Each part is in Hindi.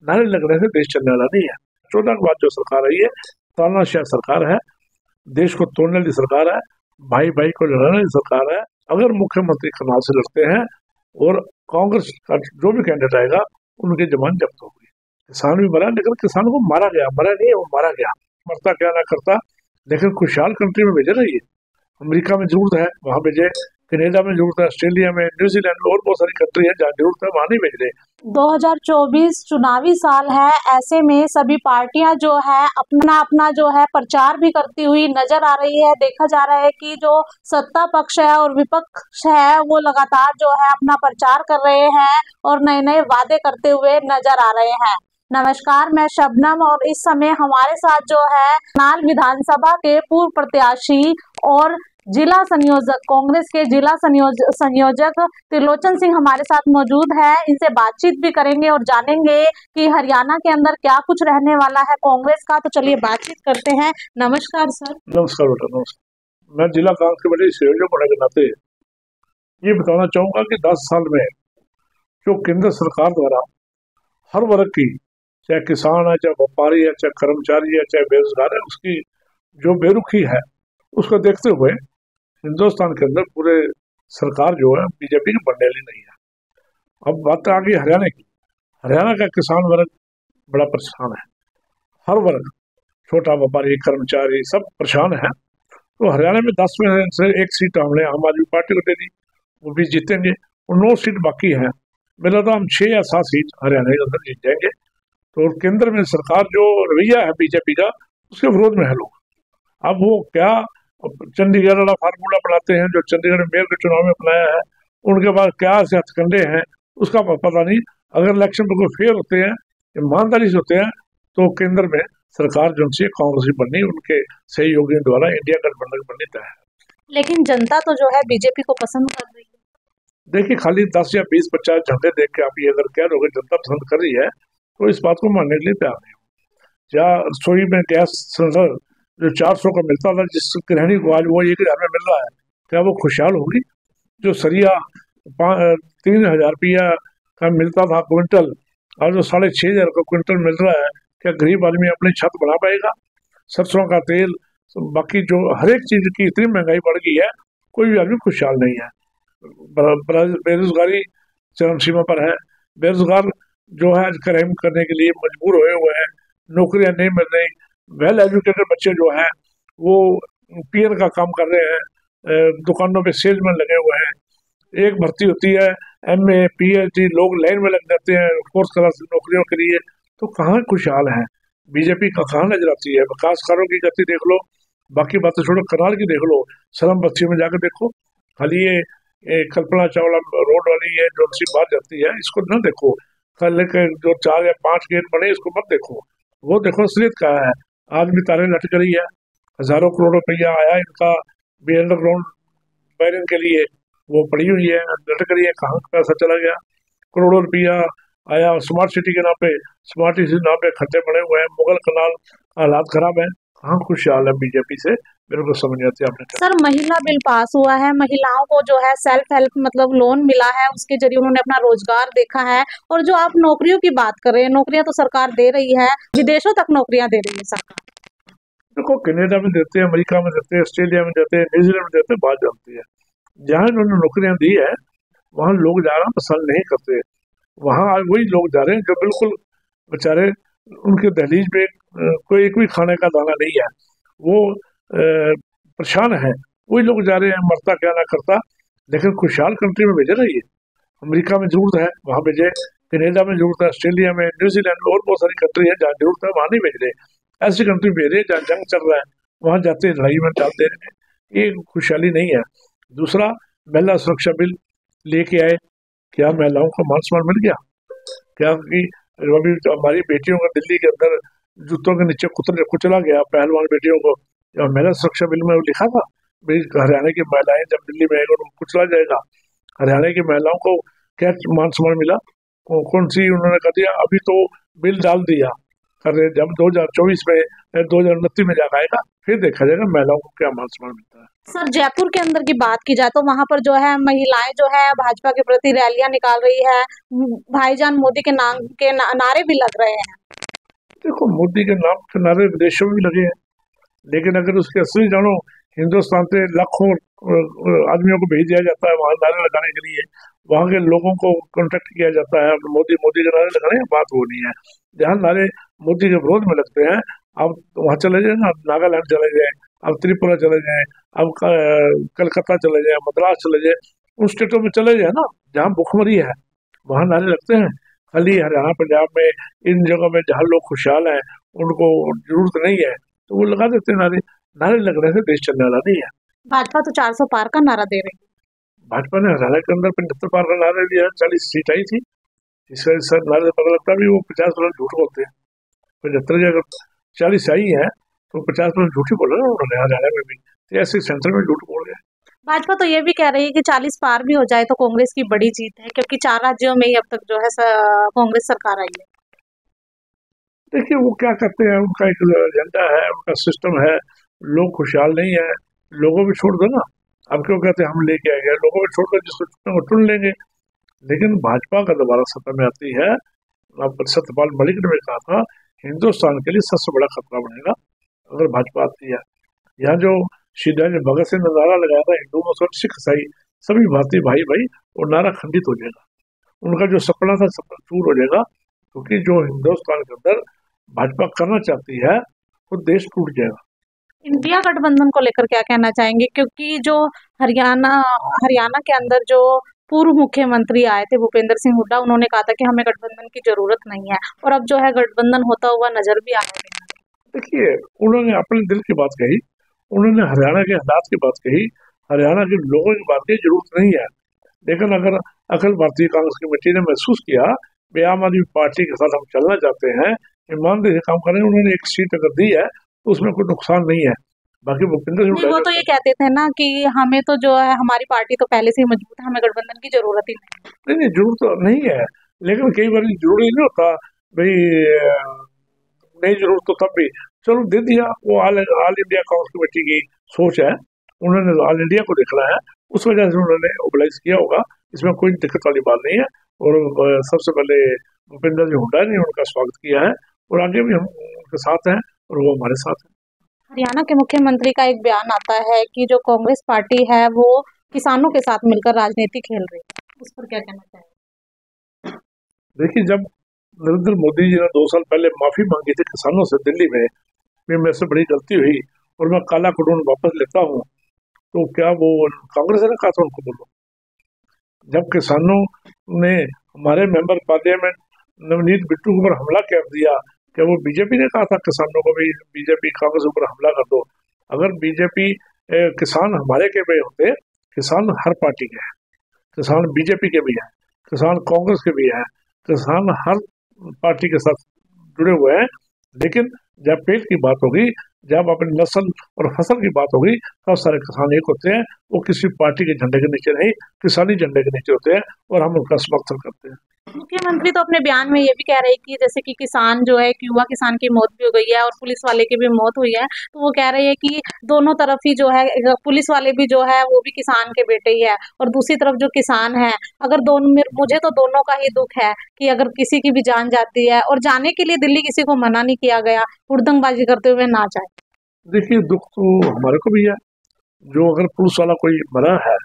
नारे लगने से देश चलने वाला नहीं है। 14 के बाद जो सरकार आई है, तानाशाह सरकार है, देश को तोड़ने वाली सरकार है, भाई भाई को लड़ाने वाली सरकार है। अगर मुख्यमंत्री करनाल से लड़ते हैं और कांग्रेस का जो भी कैंडिडेट आएगा, उनकी जमानत जब्त होगी। किसान भी मरा, लेकिन किसान को मारा गया, मरा नहीं, वो मारा गया। मरता क्या ना करता, लेकिन खुशहाल कंट्री में भेजे रही है। अमेरिका में जरूरत है वहां भेजे, कनाडा में जरूरत है, ऑस्ट्रेलिया में, न्यूजीलैंड में, और बहुत सारी कंट्री है जहाँ जरूरत है, वहां नहीं भेज रहे। 2024 चुनावी साल है, ऐसे में सभी पार्टियां जो है अपना अपना जो है प्रचार भी करती हुई नजर आ रही है। देखा जा रहा है कि जो सत्ता पक्ष है और विपक्ष है वो लगातार जो है अपना प्रचार कर रहे हैं और नए नए वादे करते हुए नजर आ रहे हैं। नमस्कार, मैं शबनम और इस समय हमारे साथ जो है करनाल विधानसभा के पूर्व प्रत्याशी और जिला संयोजक, कांग्रेस के जिला संयोजक त्रिलोचन सिंह हमारे साथ मौजूद है। इनसे बातचीत भी करेंगे और जानेंगे कि हरियाणा के अंदर क्या कुछ रहने वाला है कांग्रेस का। तो चलिए बातचीत करते हैं। नमस्कार सर। नमस्कार बेटा, नमस्कार। मैं जिला कांग्रेस के बड़े संयोजक होने के नाते ये बताना चाहूंगा कि 10 साल में जो केंद्र सरकार द्वारा हर वर्ग की, चाहे किसान है, चाहे व्यापारी है, चाहे कर्मचारी है, चाहे बेरोजगार है, उसकी जो बेरुखी है, उसको देखते हुए हिंदुस्तान के अंदर पूरे सरकार जो है बीजेपी की बनने वाली नहीं है। अब बात आ गई हरियाणा की। हरियाणा का किसान वर्ग बड़ा परेशान है। हर वर्ग, छोटा व्यापारी, कर्मचारी, सब परेशान है। तो हरियाणा में 10 में से 1 सीट हमने आम आदमी पार्टी को दे दी, वो भी जीतेंगे, और 9 सीट बाकी है। मेरा तो हम 6 या 7 सीट हरियाणा के अंदर जीत जाएंगे। तो केंद्र में सरकार जो रवैया है बीजेपी का, उसके विरोध में है लोग। अब वो क्या चंडीगढ़ वाला फार्मूला बनाते हैं जो चंडीगढ़ मेयर के चुनाव में अपनाया है, उनके बाद क्या से हथकंडे हैं उसका पता नहीं। अगर इलेक्शन में कोई फेयर होते हैं, ईमानदारी से होते हैं, तो केंद्र में सरकार जो सी कांग्रेस की बननी, उनके सहयोगियों द्वारा इंडिया गठबंधन बननी तय है। लेकिन जनता तो जो है बीजेपी को पसंद कर रही है। देखिए, खाली 10 या 20 50 झंडे देख के आप ये अगर कह रहे हो जनता पसंद कर रही है, तो इस बात को मानने के लिए तैयार नहीं हो। या रसोई में गैस सिलेंडर जो 400 का मिलता था, जिस गृहिणी को आज वो 1,000 में मिल रहा है, क्या वो खुशहाल होगी? जो सरिया 3,000 रुपया का मिलता था क्विंटल, और जो 6,500 का क्विंटल मिल रहा है, क्या गरीब आदमी अपनी छत बना पाएगा? सरसों का तेल, बाकी जो हर एक चीज की इतनी महंगाई बढ़ गई है, कोई भी आदमी खुशहाल नहीं है। बेरोजगारी चरम सीमा पर है। बेरोजगार जो है क्राइम करने के लिए मजबूर हुए हैं, नौकरियां नहीं मिल रही। वेल एजुकेटेड बच्चे जो हैं वो पीएन का काम कर रहे हैं, दुकानों पे सेल्समैन लगे हुए हैं। एक भर्ती होती है, एमए पीएचडी, लोग लाइन में लग जाते हैं फोर्थ क्लास नौकरियों के लिए। तो कहाँ खुशहाल है? बीजेपी का कहाँ नजर आती है? विकास कार्यों की गति देख लो, बाकी बातें छोड़ो, करनाल की देख लो, सलम बस्ती में जाकर देखो। खाली ये कल्पना चावला रोड वाली है जो सी बात जाती है, इसको न देखो। कल के जो 4 या 5 गेट बने, इसको मत देखो। वो देखो असलियत क्या है। आज भी तारे लटक रही है, हजारों करोड़ रुपया आया इनका भी अंडरग्राउंड वायरिंग के लिए, वो पड़ी हुई है, लटक रही है। कहाँ पैसा चला गया? करोड़ों रुपया आया स्मार्ट सिटी के नाम पे, स्मार्ट सिटी नाम पे खड्डे पड़े हुए हैं, मुगल कनाल हालात खराब है। कहाँ खुशहाल है बीजेपी से? मेरे को समझ नहीं आती। आपने सर, महिला बिल पास हुआ है, महिलाओं को जो है सेल्फ हेल्प मतलब लोन मिला है, उसके जरिए उन्होंने अपना रोजगार देखा है। और जो आप नौकरियों की बात कर रहे हैं, नौकरियां तो सरकार दे रही है, विदेशों तक नौकरियां दे रही है सरकार। देखो, कनाडा में देते हैं, अमेरिका में देते हैं, ऑस्ट्रेलिया में देते हैं, न्यूजीलैंड में देते हैं, बात जानती है। जहाँ इन्होंने नौकरियां दी है, वहाँ लोग जाना पसंद नहीं करते। वहाँ वही लोग जा रहे हैं जो बिल्कुल बेचारे, उनके दहलीज पे कोई एक भी खाने का दाना नहीं है, वो परेशान है। वही लोग जा रहे हैं, मरता क्या ना करता, लेकिन खुशहाल कंट्री में भेजे रही है। अमेरिका में जरूरत है, वहाँ भेजे। कनाडा में जरूरत है, ऑस्ट्रेलिया में, न्यूजीलैंड में, और बहुत सारी कंट्री है जहाँ जरूरत है, वहाँ नहीं भेज रहे। ऐसी कंट्री भेज रहे जहाँ जंग चल रहा है, वहाँ जाते लड़ाई में डालते हैं। ये खुशहाली नहीं है। दूसरा, महिला सुरक्षा बिल लेके आए, क्या महिलाओं को मान सम्मान मिल गया? क्या कि अभी हमारी बेटियों का दिल्ली के अंदर जूतों के नीचे कुचला गया, पहलवान बेटियों को। महिला सुरक्षा बिल में लिखा था हरियाणा की महिलाएं जब दिल्ली में आएगी उनको कुचला जाएगा। हरियाणा की महिलाओं को क्या मान सम्मान मिला? कौन सी उन्होंने कह दिया, अभी तो बिल डाल दिया, कर रहे हैं। जब 2024 में 2029 में जाकर आएगा, फिर देखा जाएगा महिलाओं को क्या मान सम्मान मिलता है। सर जयपुर के अंदर की बात की जाए तो वहां पर जो है महिलाएं जो है भाजपा के प्रति रैलियां निकाल रही है, भाईजान मोदी के नाम के नारे भी लग रहे हैं। देखो, मोदी के नाम के नारे विदेशों में भी लगे हैं, लेकिन अगर उसके असली जानो, हिंदुस्तान से लाखों आदमियों को भेज दिया जाता है वहां नारे लगाने के लिए, वहां के लोगों को कॉन्टेक्ट किया जाता है, मोदी मोदी के नारे लगाने की बात वो नहीं है। जहाँ नारे मोदी के विरोध में लगते हैं, अब वहाँ चले जाए ना, नागालैंड चले जाए, अब त्रिपुरा चले जाए, अब कलकत्ता चले जाए, मद्रास चले जाए, उन स्टेटों में चले जाए ना जहाँ भुखमरी है, वहाँ नारे लगते हैं। खाली हरियाणा पंजाब में इन जगहों में जहाँ लोग खुशहाल हैं, उनको जरूरत नहीं है, तो वो लगा देते हैं नारे। नारे लगने से देश चलने वाला नहीं है। भाजपा तो 400 पार का नारा दे रही है। भाजपा ने हरियाणा के अंदर 75 पार का नारा दिया, 40 सीट आई थी। इस नारे से पता लगता भी वो 50% झूठ बोलते हैं। 75 जगह 40 आई है तो 50% झूठ ही बोला ना उन्होंने हरियाणा में भी, तो ऐसे सेंटर में झूठ बोल गए। भाजपा तो ये भी कह रही है कि 40 पार भी हो जाए तो कांग्रेस की बड़ी जीत है, क्योंकि 4 राज्यों में ही अब तक जो है कांग्रेस सरकार आई है। देखिए, वो क्या करते हैं, उनका एक एजेंडा है, उनका सिस्टम है। लोग खुशहाल नहीं है, लोगों भी छोड़ दो ना। अब क्यों कहते हैं हम लेके आ गए, लोगों को छोड़कर जिसको चुनना वो चुन लेंगे। लेकिन भाजपा का दोबारा सत्ता में आती है, अब सत्यपाल मलिक ने भी कहा था, हिंदुस्तान के लिए सबसे बड़ा खतरा बनेगा अगर भाजपा आती है। यहाँ जो शहीद भगत सिंह ने नारा लगाया था, हिंदू मुसलमान सिख ईसाई सभी भारतीय भाई भाई, वो नारा खंडित हो जाएगा। उनका जो सपना था सपना चूर हो जाएगा, क्योंकि जो हिंदुस्तान के अंदर भाजपा करना चाहती है वो देश टूट जाएगा। इंडिया गठबंधन को लेकर क्या कहना चाहेंगे, क्योंकि जो हरियाणा हरियाणा के अंदर जो पूर्व मुख्यमंत्री आए थे भूपेंद्र सिंह हुड्डा, उन्होंने कहा था कि हमें गठबंधन की जरूरत नहीं है, और अब जो है गठबंधन होता हुआ नजर भी आ रहा है। देखिए, उन्होंने अपने दिल की बात कही, उन्होंने हरियाणा के हालात की बात कही, हरियाणा के लोगों की बात की जरूरत नहीं है। लेकिन अगर अखिल भारतीय कांग्रेस कमेटी ने महसूस किया कि आम आदमी पार्टी के साथ हम चलना चाहते हैं, ईमानदारी से काम करें, उन्होंने एक सीट अगर दी है तो उसमें कोई नुकसान नहीं है। बाकी भूपेंद्र सिंह वो तो ये कहते थे ना कि हमें तो जो है हमारी पार्टी तो पहले से ही मजबूत है, हमें गठबंधन की जरूरत ही नहीं। नहीं, जरूरत तो नहीं है, लेकिन कई बार जरूरी नहीं होता भाई। नहीं जरूरत तो तब भी चलो दे दिया। वो ऑल इंडिया कांग्रेस कमेटी की सोच है, उन्होंने ऑल इंडिया को देखना है, उस वजह से उन्होंने मोबिलाइज किया होगा। इसमें कोई दिक्कत वाली बात नहीं है। और सबसे पहले भूपेंद्र सिंह हुड्डा ने उनका स्वागत किया है, और आगे भी हम उनके साथ हैं और वो हमारे साथ हैं। हरियाणा के मुख्यमंत्री का एक बयान आता है कि जो कांग्रेस पार्टी है वो किसानों के साथ मिलकर राजनीति खेल रही है, उस पर क्या कहना चाहिए? देखिए, जब नरेंद्र मोदी जी ने 2 साल पहले माफी मांगी थी किसानों से दिल्ली में, मेरे से बड़ी गलती हुई और मैं काला कानून वापस लेता हूँ, तो क्या वो कांग्रेस ने कहा था उनको बोलो? जब किसानों ने हमारे मेंबर पार्लियामेंट नवनीत बिट्टू के ऊपर हमला कर दिया, क्या वो बीजेपी ने कहा था किसानों को भी बीजेपी कांग्रेस के ऊपर हमला कर दो? अगर बीजेपी किसान हमारे के भी होते, किसान हर पार्टी के हैं, किसान बीजेपी के भी हैं, किसान कांग्रेस के भी हैं, किसान हर पार्टी के साथ जुड़े हुए हैं। लेकिन जब पेट की बात होगी, जब अपनी नस्ल और फसल की बात होगी, तब सारे किसान एक होते हैं। वो किसी पार्टी के झंडे के नीचे नहीं, किसानी झंडे के नीचे होते हैं, और हम उनका समर्थन करते हैं। मुख्यमंत्री तो अपने बयान में ये भी कह रहे हैं कि जैसे कि किसान जो है, युवा किसान की मौत भी हो गई है और पुलिस वाले की भी मौत हुई है, तो वो कह रहे हैं कि दोनों तरफ ही जो है, पुलिस वाले भी जो है वो भी किसान के बेटे ही है, और दूसरी तरफ जो किसान है, अगर दोनों, मुझे तो दोनों का ही दुख है कि अगर किसी की भी जान जाती है, और जाने के लिए दिल्ली किसी को मना नहीं किया गया, हुड़दंगबाजी करते हुए ना जाए। देखिए, दुख तो हमारे को भी है। जो अगर पुलिस वाला कोई मरा है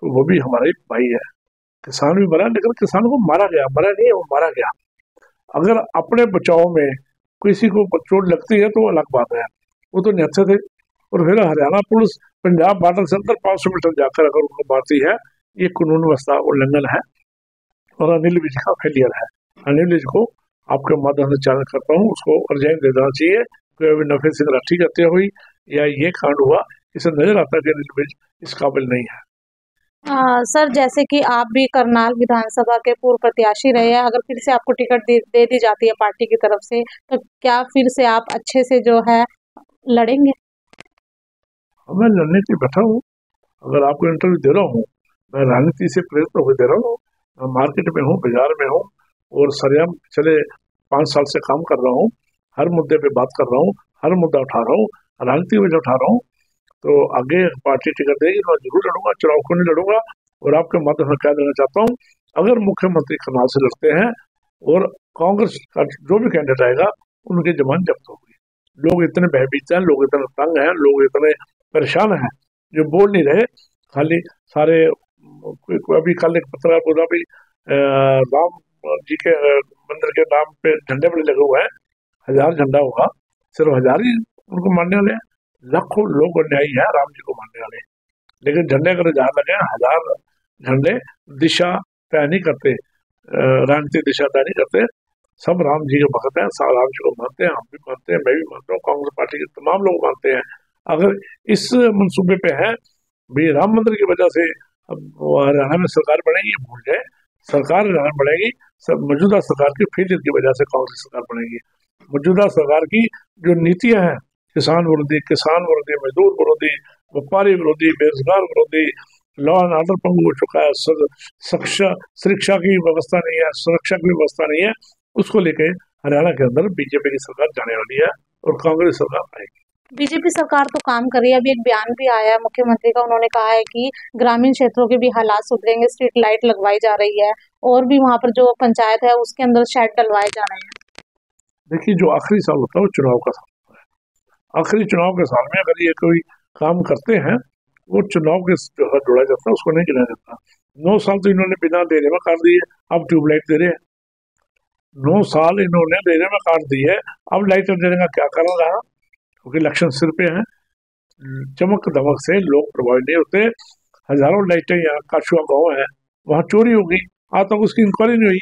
तो वो भी हमारा ही भाई है। किसान भी मरा, लेकिन किसान को मारा गया, मरा नहीं है, वो मारा गया। अगर अपने बचाव में किसी को चोट लगती है तो अलग बात है, वो तो निहत्थे थे। और फिर हरियाणा पुलिस पंजाब बॉर्डर से अंदर 500 मीटर जाकर अगर उनको मारती है, ये कानून व्यवस्था उल्लंघन है और अनिल विज का फेलियर है। अनिल विज को आपके माध्यम से चैलेंज करता हूँ, उसको रिजाइन दे देना चाहिए। कोई नफे सिंह राठी करते हुई या ये कांड हुआ, इसे नजर आता है कि अनिल विज इस काबिल नहीं है। सर, जैसे कि आप भी करनाल विधानसभा के पूर्व प्रत्याशी रहे हैं, अगर फिर से आपको टिकट दे दी जाती है पार्टी की तरफ से, तो क्या फिर से आप अच्छे से जो है लड़ेंगे? मैं लड़ने के लिए बैठा हूँ। अगर आपको इंटरव्यू दे रहा हूँ, मैं राजनीति से प्रेरित होकर दे रहा हूँ। मैं मार्केट में हूँ, बाजार में हूँ, और सरेआम पिछले 5 साल से काम कर रहा हूँ। हर मुद्दे पे बात कर रहा हूँ, हर मुद्दा उठा रहा हूँ, राजनीतिक वजह उठा रहा हूँ। तो आगे पार्टी टिकट देगी, मैं जरूर लड़ूंगा, चुनाव को नहीं लड़ूंगा। और आपके माध्यम से कह देना चाहता हूँ, अगर मुख्यमंत्री करनाल से लड़ते हैं और कांग्रेस का जो भी कैंडिडेट आएगा उनकी जमानत जब्त होगी। लोग इतने भयभीत हैं, लोग इतने तंग हैं, लोग इतने परेशान हैं, जो बोल नहीं रहे, खाली सारे। अभी कल एक पत्रकार बोला भी राम जी के मंदिर के नाम पे झंडे बड़े लगे हुए हैं, 1000 झंडा होगा, सिर्फ 1000 ही उनको मानने वाले हैं। लाखों लोग अन्यायी है राम जी को मानने वाले, लेकिन झंडे अगर 1000 लगे, 1000 झंडे दिशा तय नहीं करते, राजनीतिक दिशा तय नहीं करते। सब राम जी के भक्त हैं, सब राम जी को मानते हैं, हम भी मानते हैं, मैं भी मानता हूँ, कांग्रेस पार्टी के तमाम लोग मानते हैं। अगर इस मंसूबे पे है भी राम मंदिर की वजह से हरियाणा में सरकार बनेगी, भूल जाए, सरकार हरियाणा में बनेगी मौजूदा सरकार की फेलियर की वजह से कांग्रेस सरकार बनेगी। मौजूदा सरकार की जो नीतियां हैं, किसान विरोधी, मजदूर विरोधी, व्यापारी विरोधी, बेरोजगार विरोधी, लॉ एंड ऑर्डर भंग हो चुका है, शिक्षा की व्यवस्था नहीं है, सुरक्षा की व्यवस्था नहीं है, उसको लेके हरियाणा के अंदर बीजेपी की सरकार जाने वाली है और कांग्रेस सरकार आएगी। बीजेपी सरकार तो काम कर रही है। अभी एक बयान भी आया है मुख्यमंत्री का, उन्होंने कहा है कि ग्रामीण क्षेत्रों के भी हालात सुधरेंगे, स्ट्रीट लाइट लगवाई जा रही है और भी वहां पर जो पंचायत है उसके अंदर शेड डलवाए जा रहे हैं। देखिए, जो आखिरी साल होता है वो चुनाव का साल होता है। आखिरी चुनाव के साल में अगर ये कोई काम करते हैं, वो चुनाव के साथ जोड़ा जाता है, उसको नहीं गिना जाता। 9 साल तो इन्होंने बिना देने में काट दी है, अब ट्यूबलाइट दे रहे हैं। 9 साल इन्होंने देने में काट दी है, अब लाइट देने का क्या कारण रहा? क्योंकि इलेक्शन सिर पे है, चमक दमक से लोग प्रभावित नहीं होते। हजारों लाइटें यहाँ काशुआ गाँव है, वहाँ चोरी होगी, आज तक उसकी इंक्वायरी नहीं हुई।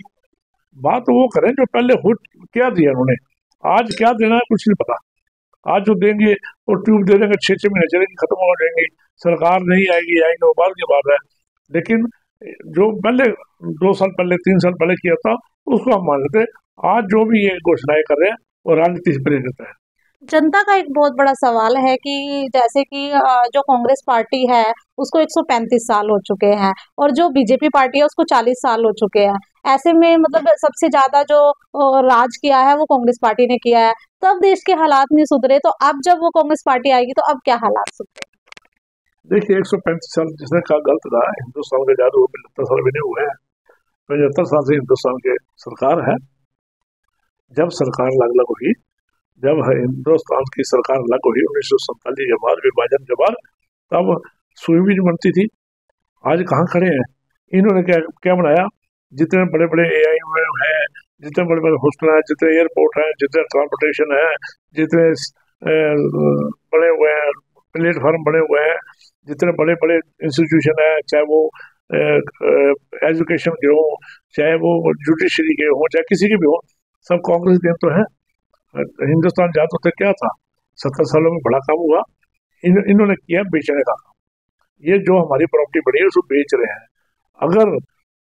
बात वो करें जो पहले हो क्या दिया उन्होंने, आज क्या देना है कुछ नहीं पता। आज जो देंगे वो ट्यूब दे देंगे, 6 महीने चलेगी, खत्म हो जाएंगी, सरकार नहीं आएगी, आएगी वो बात की बात है। लेकिन जो पहले 2 साल पहले 3 साल पहले किया था उसको हम मान लेते। आज जो भी ये घोषणाएं कर रहे हैं वो राजनीति से प्रेरित है। जनता का एक बहुत बड़ा सवाल है कि जैसे कि जो कांग्रेस पार्टी है उसको 135 साल हो चुके हैं और जो बीजेपी पार्टी है उसको 40 साल हो चुके हैं। ऐसे में मतलब सबसे ज्यादा जो राज किया है वो कांग्रेस पार्टी ने किया है, तब देश के हालात नहीं सुधरे, तो अब जब वो कांग्रेस पार्टी आएगी तो अब क्या हालात सुधरे? देखिए, 135 साल जिसने कहा गलत रहा। हिंदुस्तान के आजाद हुए 75 साल बने हुए हैं, 75 साल से हिंदुस्तान के सरकार है। जब सरकार अलग हुई, जब हिंदुस्तान की सरकार अलग हुई 1947 के बाद, विभाजन के बाद, तब सुई भी बनती थी। आज कहाँ खड़े हैं? इन्होंने क्या बनाया? जितने बड़े बड़े AI है, जितने बड़े बड़े हॉस्टल हैं, जितने एयरपोर्ट हैं, जितने ट्रांसपोर्टेशन है, जितने बड़े हुए हैं प्लेटफॉर्म बने हुए हैं, जितने बड़े बड़े इंस्टीट्यूशन है, चाहे वो एजुकेशन के हो, चाहे वो जुडिशरी के हो, चाहे किसी के भी हो, सब कांग्रेस के तो है। हिंदुस्तान जात होते क्या था? 70 सालों में बड़ा काम हुआ। इन्होंने किया बेचने का काम। ये जो हमारी प्रॉपर्टी बड़ी है उसको बेच रहे हैं। अगर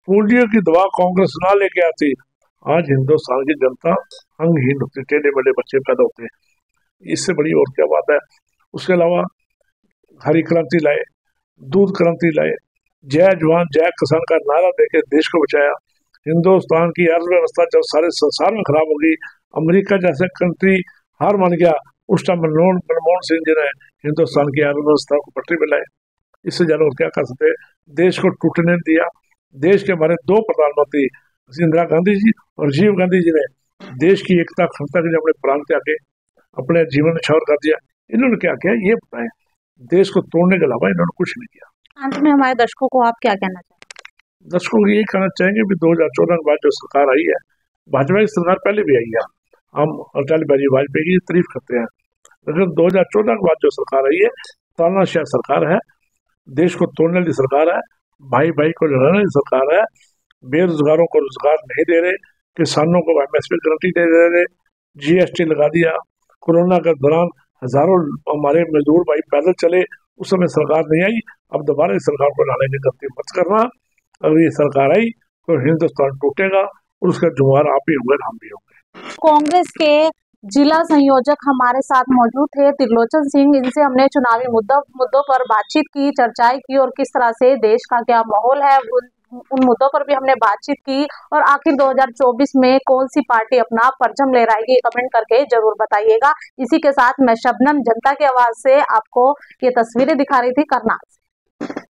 पोलियो की दवा कांग्रेस ना लेके आती, आज हिंदुस्तान की जनता अंगहीन होती, टेढ़े मेढ़े बच्चे पैदा होते। इससे बड़ी और क्या बात है? उसके अलावा हरी क्रांति लाए, दूध क्रांति लाए, जय जवान जय किसान का नारा देके देश को बचाया। हिंदुस्तान की अर्थव्यवस्था जब सारे संसार में खराब होगी, अमेरिका जैसे कंट्री हार मान गया, उस टाइम मनमोहन सिंह जी ने हिंदुस्तान की अर्थव्यवस्था को पटरी पे लाए। इससे ज्यादा और क्या कर सकते? देश को टूटने दिया। देश के हमारे 2 प्रधानमंत्री इंदिरा गांधी जी और राजीव गांधी जी ने देश की एकता अखंडता के लिए अपने प्राण त्याग के अपने जीवन न्यौछावर कर दिया। इन्होंने क्या किया ये बताएं? देश को तोड़ने के अलावा इन्होंने कुछ नहीं किया। अंत में हमारे दर्शकों को आप क्या कहना चाहेंगे? दर्शकों को यही कहना चाहेंगे कि 2014 के बाद जो सरकार आई है, भाजपा की सरकार पहले भी आई है, हम अटल बिहारी वाजपेयी की तारीफ करते हैं, लेकिन 2014 के बाद जो सरकार आई है तानाशाह सरकार है, देश को तोड़ने वाली सरकार है, भाई भाई को लड़ाने वाली सरकार है, बेरोजगारों को रोजगार नहीं दे रहे, किसानों को MSP गारंटी दे रहे, GST लगा दिया। कोरोना के दौरान हजारों हमारे मजदूर भाई पैदल चले, उस समय सरकार नहीं आई। अब दोबारा इस सरकार को लाने की गलती मत करना। अगर ये सरकार आई तो हिंदुस्तान टूटेगा और उसका जुम्मेवार आप भी होंगे, हम भी होंगे। कांग्रेस के जिला संयोजक हमारे साथ मौजूद थे त्रिलोचन सिंह। इनसे हमने चुनावी मुद्दों पर बातचीत की, चर्चाएं की और किस तरह से देश का क्या माहौल है उन मुद्दों पर भी हमने बातचीत की। और आखिर 2024 में कौन सी पार्टी अपना परचम लहराएगी, कमेंट करके जरूर बताइएगा। इसी के साथ मैं शबनम जनता की आवाज से आपको ये तस्वीरें दिखा रही थी करनाल से।